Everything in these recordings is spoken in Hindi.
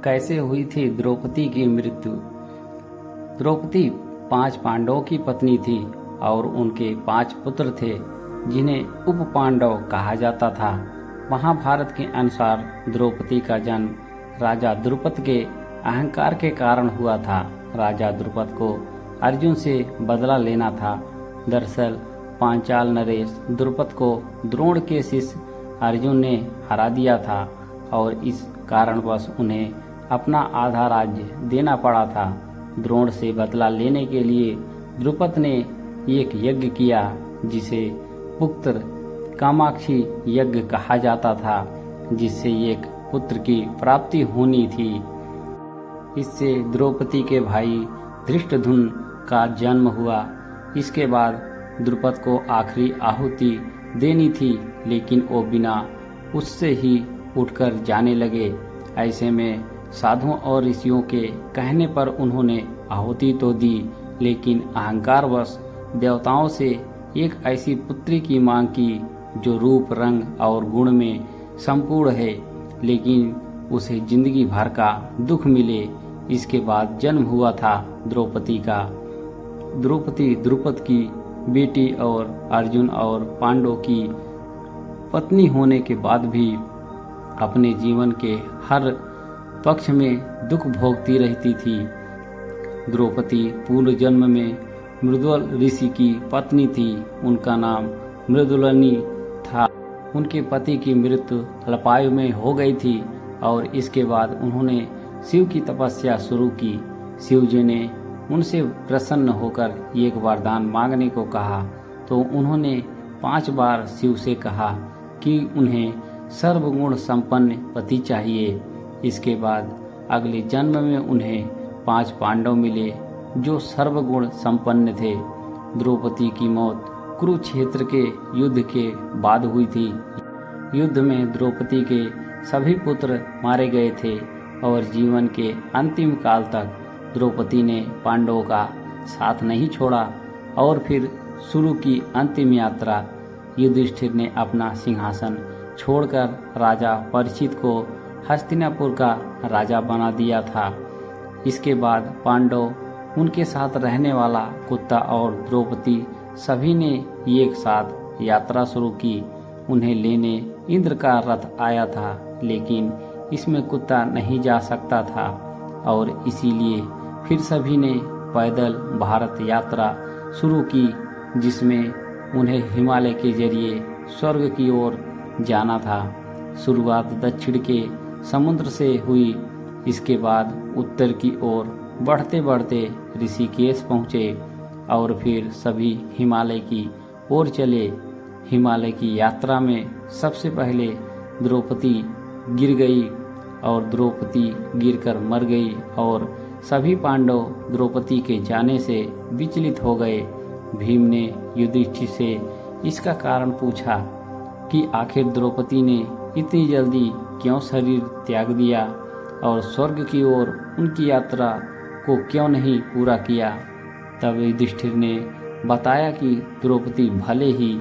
कैसे हुई थी द्रौपदी की मृत्यु। द्रौपदी 5 पांडवों की पत्नी थी और उनके 5 पुत्र थे जिन्हें उप पांडव कहा जाता था। महाभारत के अनुसार द्रौपदी का जन्म राजा द्रुपद के अहंकार के कारण हुआ था। राजा द्रुपद को अर्जुन से बदला लेना था। दरअसल पांचाल नरेश द्रुपद को द्रोण के शिष्य अर्जुन ने हरा दिया था और इस कारणवश उन्हें अपना आधा राज्य देना पड़ा था। द्रोण से बदला लेने के लिए द्रुपद ने एक यज्ञ किया जिसे पुत्र कामाक्षी यज्ञ कहा जाता था, जिससे एक पुत्र की प्राप्ति होनी थी। इससे द्रौपदी के भाई धृष्टद्युम्न का जन्म हुआ। इसके बाद द्रुपद को आखिरी आहुति देनी थी, लेकिन वो बिना उससे ही उठकर जाने लगे। ऐसे में साधुओं और ऋषियों के कहने पर उन्होंने आहुति तो दी, लेकिन अहंकारवश देवताओं से एक ऐसी पुत्री की मांग की जो रूप, रंग और गुण में संपूर्ण है, लेकिन उसे जिंदगी भर का दुख मिले। इसके बाद जन्म हुआ था द्रौपदी का। द्रौपदी द्रुपद की बेटी और अर्जुन और पांडवों की पत्नी होने के बाद भी अपने जीवन के हर पक्ष में दुख भोगती रहती थी। द्रौपदी पूर्व जन्म में मृदुल ऋषि की पत्नी थी। उनका नाम मृदुलनी था। उनके पति की मृत्यु अल्पायु में हो गई थी और इसके बाद उन्होंने शिव की तपस्या शुरू की। शिव जी ने उनसे प्रसन्न होकर एक वरदान मांगने को कहा, तो उन्होंने 5 बार शिव से कहा कि उन्हें सर्वगुण संपन्न पति चाहिए। इसके बाद अगले जन्म में उन्हें 5 पांडव मिले जो सर्वगुण संपन्न थे। द्रौपदी की मौत कुरुक्षेत्र के युद्ध के बाद हुई थी। युद्ध में द्रौपदी के सभी पुत्र मारे गए थे और जीवन के अंतिम काल तक द्रौपदी ने पांडवों का साथ नहीं छोड़ा और फिर शुरू की अंतिम यात्रा। युधिष्ठिर ने अपना सिंहासन छोड़कर राजा परीक्षित को हस्तिनापुर का राजा बना दिया था। इसके बाद पांडव, उनके साथ रहने वाला कुत्ता और द्रौपदी सभी ने एक साथ यात्रा शुरू की। उन्हें लेने इंद्र का रथ आया था, लेकिन इसमें कुत्ता नहीं जा सकता था और इसीलिए फिर सभी ने पैदल भारत यात्रा शुरू की, जिसमें उन्हें हिमालय के जरिए स्वर्ग की ओर जाना था। शुरुआत दक्षिण के समुद्र से हुई। इसके बाद उत्तर की ओर बढ़ते बढ़ते ऋषिकेश पहुँचे और फिर सभी हिमालय की ओर चले। हिमालय की यात्रा में सबसे पहले द्रौपदी गिर गई और द्रौपदी गिरकर मर गई और सभी पांडव द्रौपदी के जाने से विचलित हो गए। भीम ने युधिष्ठिर से इसका कारण पूछा कि आखिर द्रौपदी ने इतनी जल्दी क्यों शरीर त्याग दिया और स्वर्ग की ओर उनकी यात्रा को क्यों नहीं पूरा किया। तब युधिष्ठिर ने बताया कि द्रौपदी भले ही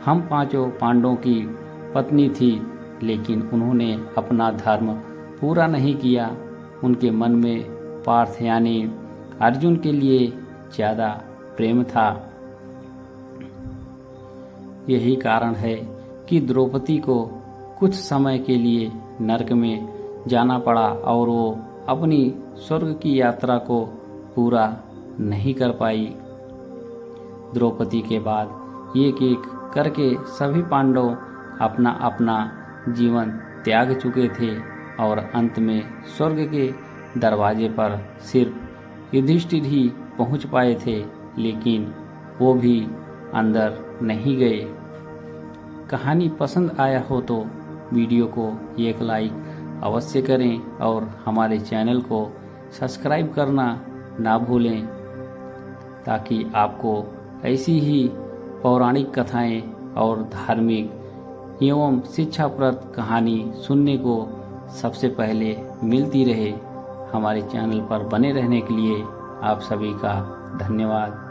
हम 5 पांडवों की पत्नी थी, लेकिन उन्होंने अपना धर्म पूरा नहीं किया। उनके मन में पार्थ यानी अर्जुन के लिए ज़्यादा प्रेम था। यही कारण है कि द्रौपदी को कुछ समय के लिए नरक में जाना पड़ा और वो अपनी स्वर्ग की यात्रा को पूरा नहीं कर पाई। द्रौपदी के बाद एक एक करके सभी पांडव अपना अपना जीवन त्याग चुके थे और अंत में स्वर्ग के दरवाजे पर सिर्फ युधिष्ठिर ही पहुंच पाए थे, लेकिन वो भी अंदर नहीं गए। कहानी पसंद आया हो तो वीडियो को एक लाइक अवश्य करें और हमारे चैनल को सब्सक्राइब करना ना भूलें, ताकि आपको ऐसी ही पौराणिक कथाएं और धार्मिक एवं शिक्षाप्रद कहानी सुनने को सबसे पहले मिलती रहे। हमारे चैनल पर बने रहने के लिए आप सभी का धन्यवाद।